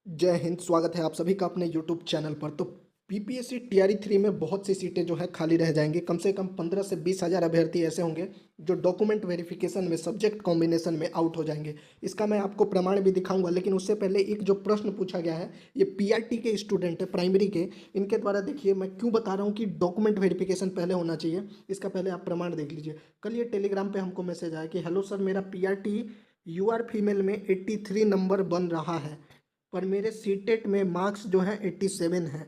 जय हिंद। स्वागत है आप सभी का अपने यूट्यूब चैनल पर। तो पीपीएससी टीआरई 3 में बहुत सी सीटें जो है खाली रह जाएंगी। कम से कम 15 से 20 हज़ार अभ्यर्थी ऐसे होंगे जो डॉक्यूमेंट वेरिफिकेशन में सब्जेक्ट कॉम्बिनेशन में आउट हो जाएंगे। इसका मैं आपको प्रमाण भी दिखाऊंगा, लेकिन उससे पहले एक जो प्रश्न पूछा गया है, ये पीआरटी के स्टूडेंट है प्राइमरी के, इनके द्वारा देखिए मैं क्यों बता रहा हूँ कि डॉक्यूमेंट वेरिफिकेशन पहले होना चाहिए। इसका पहले आप प्रमाण देख लीजिए। कल ये टेलीग्राम पर हमको मैसेज आया कि हेलो सर, मेरा पीआरटी यूआर फीमेल में 83 नंबर बन रहा है, पर मेरे सीटेट में मार्क्स जो है 87 है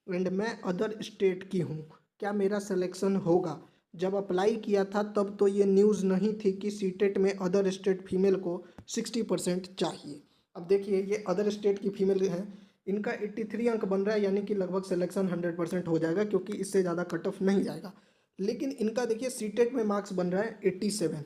एंड मैं अदर स्टेट की हूँ, क्या मेरा सिलेक्शन होगा? जब अप्लाई किया था तब तो ये न्यूज़ नहीं थी कि सीटेट में अदर स्टेट फीमेल को 60% चाहिए। अब देखिए, ये अदर स्टेट की फीमेल है, इनका 83 अंक बन रहा है, यानी कि लगभग सिलेक्शन 100% हो जाएगा, क्योंकि इससे ज़्यादा कट ऑफ नहीं जाएगा। लेकिन इनका देखिए सीटेट में मार्क्स बन रहा है 87,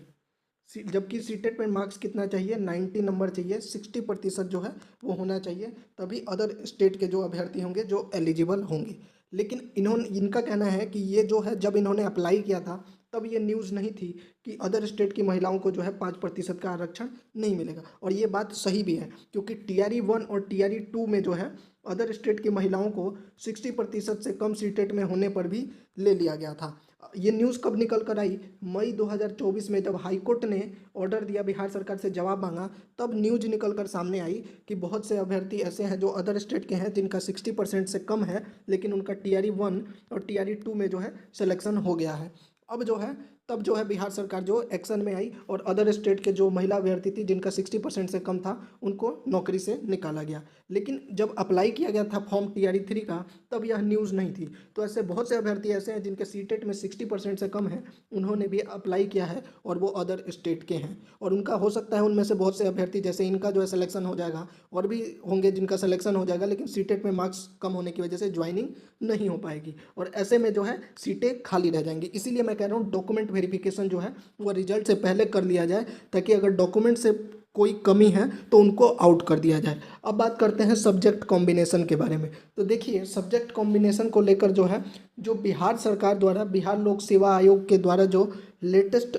जबकि सीटेट में मार्क्स कितना चाहिए? 90 नंबर चाहिए, 60% जो है वो होना चाहिए, तभी अदर स्टेट के जो अभ्यर्थी होंगे जो एलिजिबल होंगे। लेकिन इनका कहना है कि ये जो है, जब इन्होंने अप्लाई किया था तब ये न्यूज़ नहीं थी कि अदर स्टेट की महिलाओं को जो है 5% का आरक्षण नहीं मिलेगा। और ये बात सही भी है, क्योंकि टीआरई 1 और टीआरई 2 में जो है अदर स्टेट की महिलाओं को 60% से कम सीटेट में होने पर भी ले लिया गया था। ये न्यूज़ कब निकल कर आई? मई 2024 में, जब हाईकोर्ट ने ऑर्डर दिया, बिहार सरकार से जवाब मांगा, तब न्यूज निकल कर सामने आई कि बहुत से अभ्यर्थी ऐसे हैं जो अदर स्टेट के हैं, जिनका 60% से कम है, लेकिन उनका टीआरई 1 और टीआरई 2 में जो है सिलेक्शन हो गया है। अब जो है, तब जो है बिहार सरकार जो एक्शन में आई और अदर स्टेट के जो महिला अभ्यर्थी थी जिनका 60% से कम था, उनको नौकरी से निकाला गया। लेकिन जब अप्लाई किया गया था फॉर्म टीआरई 3 का, तब यह न्यूज़ नहीं थी। तो ऐसे बहुत से अभ्यर्थी ऐसे हैं जिनके सीटेट में 60% से कम है, उन्होंने भी अप्लाई किया है और वो अदर स्टेट के हैं। और उनका हो सकता है उनमें से बहुत से अभ्यर्थी, जैसे इनका जो है सिलेक्शन हो जाएगा, और भी होंगे जिनका सिलेक्शन हो जाएगा, लेकिन सीटेट में मार्क्स कम होने की वजह से ज्वाइनिंग नहीं हो पाएगी, और ऐसे में जो है सीटें खाली रह जाएंगी। इसीलिए मैं कह रहा हूँ डॉक्यूमेंट वेरिफिकेशन जो है वो रिजल्ट से पहले कर लिया जाए, ताकि अगर डॉक्यूमेंट से कोई कमी है तो उनको आउट कर दिया जाए। अब बात करते हैं सब्जेक्ट कॉम्बिनेशन के बारे में। तो देखिए, सब्जेक्ट कॉम्बिनेशन को लेकर जो है, जो बिहार सरकार द्वारा, बिहार लोक सेवा आयोग के द्वारा जो लेटेस्ट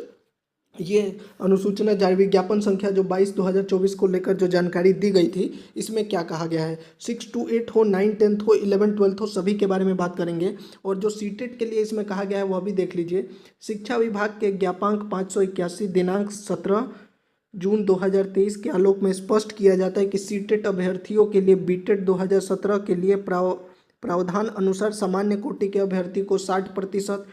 ये अनुसूचना जारी, विज्ञापन संख्या जो 22/2024 को लेकर जो जानकारी दी गई थी, इसमें क्या कहा गया है? 6 to 8 हो, 9 10th हो, 11 12th हो, सभी के बारे में बात करेंगे। और जो सीटेट के लिए इसमें कहा गया है वह भी देख लीजिए। शिक्षा विभाग के ज्ञापांक 581 दिनांक 17 जून 2023 के आलोक में स्पष्ट किया जाता है कि सीटेट अभ्यर्थियों के लिए बीटेट 2017 के लिए प्रावधान अनुसार सामान्य कोटि के अभ्यर्थी को 60%,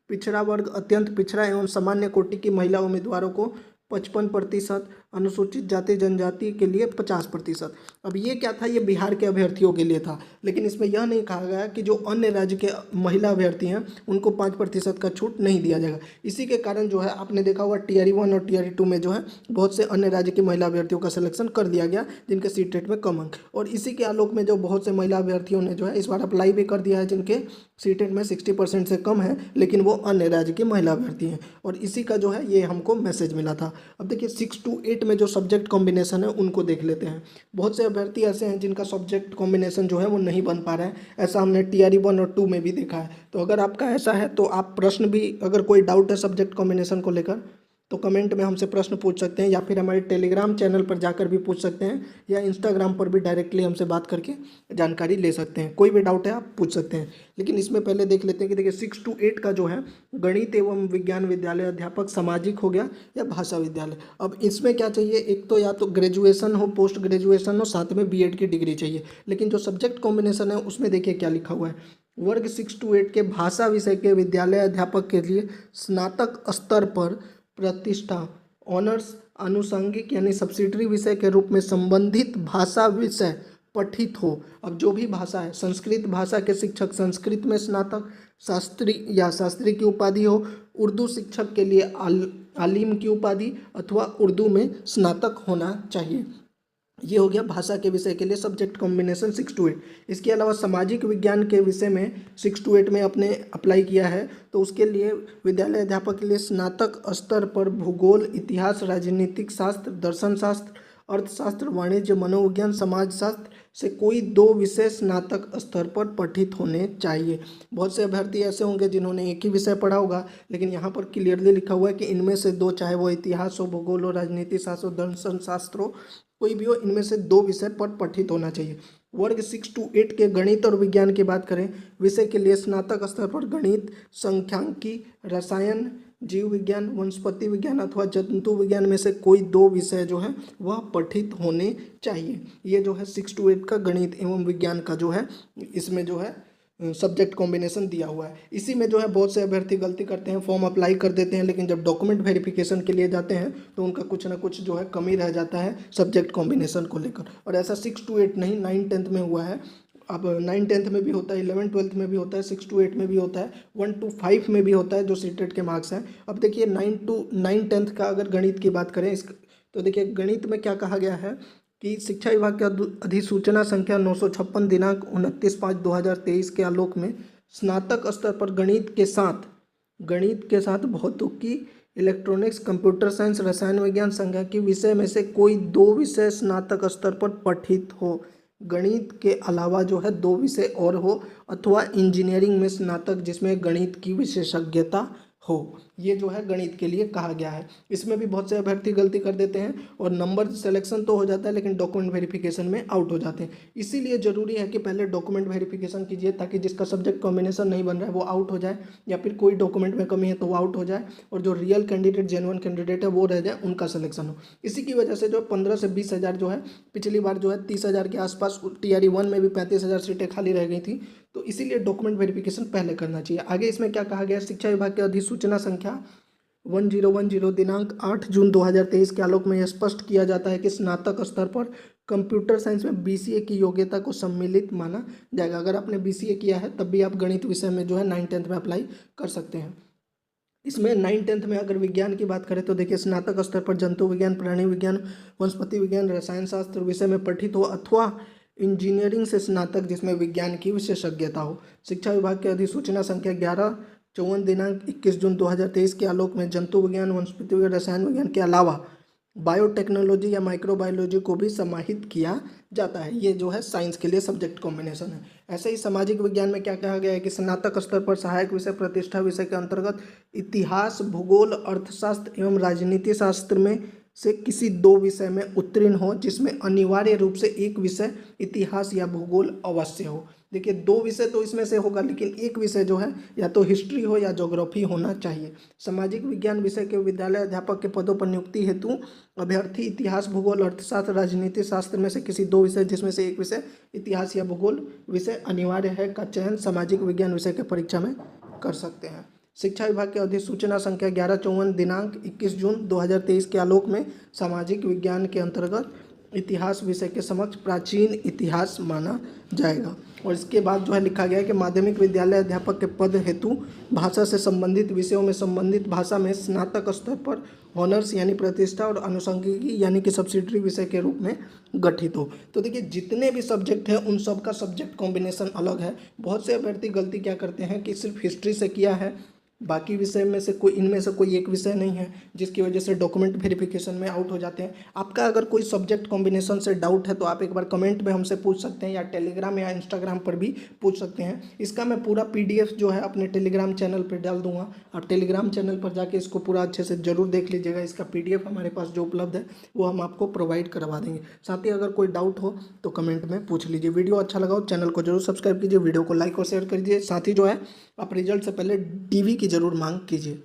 पिछड़ा वर्ग, अत्यंत पिछड़ा एवं सामान्य कोटि की महिला उम्मीदवारों को 55%, अनुसूचित जाति जनजाति के लिए 50%। अब ये क्या था? ये बिहार के अभ्यर्थियों के लिए था, लेकिन इसमें यह नहीं कहा गया कि जो अन्य राज्य के महिला अभ्यर्थी हैं उनको 5% का छूट नहीं दिया जाएगा। इसी के कारण जो है, आपने देखा होगा टीआरई 1 और टीआरई 2 में जो है बहुत से अन्य राज्य की महिला अभ्यर्थियों का सिलेक्शन कर दिया गया, जिनके सीटेट में कम अंक। और इसी के आलोक में जो बहुत से महिला अभ्यर्थियों ने जो है इस बार अप्लाई भी कर दिया है, जिनके सीटेट में 60% से कम है, लेकिन वो अन्य राज्य की महिला अभ्यर्थी हैं। और इसी का जो है ये हमको मैसेज मिला था। अब देखिए 6 to 8 में जो सब्जेक्ट कॉम्बिनेशन है उनको देख लेते हैं। बहुत से अभ्यर्थी ऐसे हैं जिनका सब्जेक्ट कॉम्बिनेशन जो है वो नहीं बन पा रहा है। ऐसा हमने टीआरई 1 और 2 में भी देखा है। तो अगर आपका ऐसा है तो आप प्रश्न भी, अगर कोई डाउट है सब्जेक्ट कॉम्बिनेशन को लेकर, तो कमेंट में हमसे प्रश्न पूछ सकते हैं, या फिर हमारे टेलीग्राम चैनल पर जाकर भी पूछ सकते हैं, या इंस्टाग्राम पर भी डायरेक्टली हमसे बात करके जानकारी ले सकते हैं। कोई भी डाउट है आप पूछ सकते हैं। लेकिन इसमें पहले देख लेते हैं कि देखिए 6 to 8 का जो है, गणित एवं विज्ञान विद्यालय अध्यापक, सामाजिक हो गया, या भाषा विद्यालय। अब इसमें क्या चाहिए? एक तो या तो ग्रेजुएशन हो, पोस्ट ग्रेजुएशन हो, साथ में बीएड की डिग्री चाहिए। लेकिन जो सब्जेक्ट कॉम्बिनेशन है उसमें देखिए क्या लिखा हुआ है। वर्ग 6 to 8 के भाषा विषय के विद्यालय अध्यापक के लिए स्नातक स्तर पर प्रतिष्ठा, ऑनर्स, आनुषंगिक यानी सब्सिडरी विषय के रूप में संबंधित भाषा विषय पठित हो। अब जो भी भाषा है, संस्कृत भाषा के शिक्षक संस्कृत में स्नातक, शास्त्री या शास्त्री की उपाधि हो, उर्दू शिक्षक के लिए आलिम की उपाधि अथवा उर्दू में स्नातक होना चाहिए। ये हो गया भाषा के विषय के लिए सब्जेक्ट कॉम्बिनेशन 6 to 8। इसके अलावा सामाजिक विज्ञान के विषय में 6 to 8 में अपने अप्लाई किया है, तो उसके लिए विद्यालय अध्यापक के लिए स्नातक स्तर पर भूगोल, इतिहास, राजनीतिक शास्त्र, दर्शन शास्त्र, अर्थशास्त्र, वाणिज्य, मनोविज्ञान, समाजशास्त्र, से कोई 2 विषय स्नातक स्तर पर पठित होने चाहिए। बहुत से अभ्यर्थी ऐसे होंगे जिन्होंने एक ही विषय पढ़ा होगा, लेकिन यहाँ पर क्लियरली लिखा हुआ है कि इनमें से 2, चाहे वो इतिहास हो, भूगोल हो, राजनीति शास्त्र हो, दर्शन शास्त्र हो, कोई भी हो, इनमें से 2 विषय पर पठित होना चाहिए। वर्ग 6 to 8 के गणित और विज्ञान की बात करें, विषय के लिए स्नातक स्तर पर गणित, सांख्यिकी, रसायन, जीव विज्ञान, वनस्पति विज्ञान अथवा जंतु विज्ञान में से कोई 2 विषय जो है वह पठित होने चाहिए। ये जो है 6 to 8 का गणित एवं विज्ञान का जो है, इसमें जो है सब्जेक्ट कॉम्बिनेशन दिया हुआ है। इसी में जो है बहुत से अभ्यर्थी गलती करते हैं, फॉर्म अप्लाई कर देते हैं, लेकिन जब डॉक्यूमेंट वेरिफिकेशन के लिए जाते हैं तो उनका कुछ ना कुछ जो है कमी रह जाता है सब्जेक्ट कॉम्बिनेशन को लेकर। और ऐसा 6 to 8 नहीं, 9-10 में हुआ है। अब 9-10 में भी होता है, 11-12 में भी होता है, 6 to 8 में भी होता है, 1 to 5 में भी होता है, जो सीटेट के मार्क्स हैं। अब देखिए 9-10 का अगर गणित की बात करें तो देखिए गणित में क्या कहा गया है कि शिक्षा विभाग के अधिसूचना संख्या 956 दिनांक 29/5/2023 के आलोक में स्नातक स्तर पर गणित के साथ भौतिकी, इलेक्ट्रॉनिक्स, कंप्यूटर साइंस, रसायन विज्ञान, सांख्यिकी विषय में से कोई 2 विषय स्नातक स्तर पर पठित हो। गणित के अलावा जो है 2 विषय और हो, अथवा इंजीनियरिंग में स्नातक जिसमें गणित की विशेषज्ञता हो। ये जो है गणित के लिए कहा गया है। इसमें भी बहुत से अभ्यर्थी गलती कर देते हैं और नंबर सिलेक्शन तो हो जाता है, लेकिन डॉक्यूमेंट वेरिफिकेशन में आउट हो जाते हैं। इसीलिए ज़रूरी है कि पहले डॉक्यूमेंट वेरिफिकेशन कीजिए, ताकि जिसका सब्जेक्ट कॉम्बिनेशन नहीं बन रहा है वो आउट हो जाए, या फिर कोई डॉक्यूमेंट में कमी है तो वो आउट हो जाए, और जो रियल कैंडिडेट, जेन्युइन कैंडिडेट है वो रह जाए, उनका सिलेक्शन हो। इसी की वजह से जो 15 से 20 हज़ार जो है, पिछली बार जो है 30 हज़ार के आसपास, TRE 1 में भी 35 हज़ार सीटें खाली रह गई थी। तो इसीलिए डॉक्यूमेंट वेरिफिकेशन पहले करना चाहिए। आगे इसमें क्या कहा गया, शिक्षा विभाग की अधिसूचना संख्या 1010 दिनांक 8 जून 2023 के आलोक में यह स्पष्ट किया जाता है कि स्नातक स्तर पर कंप्यूटर साइंस में BCA की योग्यता को सम्मिलित माना जाएगा। अगर आपने BCA किया है तब भी आप गणित विषय में जो है 9-10 में अप्लाई कर सकते हैं। इसमें 9-10 में अगर विज्ञान की बात करें तो देखिए स्नातक स्तर पर जंतु विज्ञान, प्राणी विज्ञान, वनस्पति विज्ञान, रसायन शास्त्र विषय में पठित हो, अथवा इंजीनियरिंग से स्नातक जिसमें विज्ञान की विशेषज्ञता हो। शिक्षा विभाग की अधिसूचना संख्या 1154 दिनांक 21 जून 2023 के आलोक में जंतु विज्ञान, वनस्पति विज्ञान, रसायन विज्ञान के अलावा बायोटेक्नोलॉजी या माइक्रोबायोलॉजी को भी समाहित किया जाता है। ये जो है साइंस के लिए सब्जेक्ट कॉम्बिनेशन है। ऐसे ही सामाजिक विज्ञान में क्या कहा गया है कि स्नातक स्तर पर सहायक विषय, प्रतिष्ठा विषय के अंतर्गत इतिहास, भूगोल, अर्थशास्त्र एवं राजनीति शास्त्र में से किसी 2 विषय में उत्तीर्ण हो, जिसमें अनिवार्य रूप से एक विषय इतिहास या भूगोल अवश्य हो। देखिए 2 विषय तो इसमें से होगा, लेकिन एक विषय जो है या तो हिस्ट्री हो या ज्योग्राफी होना चाहिए। सामाजिक विज्ञान विषय के विद्यालय अध्यापक के पदों पर नियुक्ति हेतु अभ्यर्थी इतिहास, भूगोल, अर्थशास्त्र, राजनीति शास्त्र में से किसी 2 विषय जिसमें से एक विषय इतिहास या भूगोल विषय अनिवार्य है का चयन सामाजिक विज्ञान विषय के परीक्षा में कर सकते हैं। शिक्षा विभाग की अधिसूचना संख्या 1154 दिनांक 21 जून 2023 के आलोक में सामाजिक विज्ञान के अंतर्गत इतिहास विषय के समक्ष प्राचीन इतिहास माना जाएगा। और इसके बाद जो है लिखा गया है कि माध्यमिक विद्यालय अध्यापक के पद हेतु भाषा से संबंधित विषयों में संबंधित भाषा में स्नातक स्तर पर ऑनर्स यानी प्रतिष्ठा और अनुषंगिकी यानी कि सब्सिडरी विषय के रूप में गठित हो। तो देखिए जितने भी सब्जेक्ट हैं उन सब का सब्जेक्ट कॉम्बिनेशन अलग है। बहुत से अभ्यर्थी गलती क्या करते हैं कि सिर्फ हिस्ट्री से किया है, बाकी विषय में से कोई, इनमें से कोई एक विषय नहीं है, जिसकी वजह से डॉक्यूमेंट वेरिफिकेशन में आउट हो जाते हैं। आपका अगर कोई सब्जेक्ट कॉम्बिनेशन से डाउट है तो आप एक बार कमेंट में हमसे पूछ सकते हैं, या टेलीग्राम या इंस्टाग्राम पर भी पूछ सकते हैं। इसका मैं पूरा PDF जो है अपने टेलीग्राम चैनल पर डाल दूंगा। आप टेलीग्राम चैनल पर जाके इसको पूरा अच्छे से जरूर देख लीजिएगा। इसका PDF हमारे पास जो उपलब्ध है वो हम आपको प्रोवाइड करवा देंगे। साथ ही अगर कोई डाउट हो तो कमेंट में पूछ लीजिए। वीडियो अच्छा लगा हो चैनल को जरूर सब्सक्राइब कीजिए, वीडियो को लाइक और शेयर कर दीजिए। साथ ही जो है आप रिजल्ट से पहले DV की जरूर मांग कीजिए।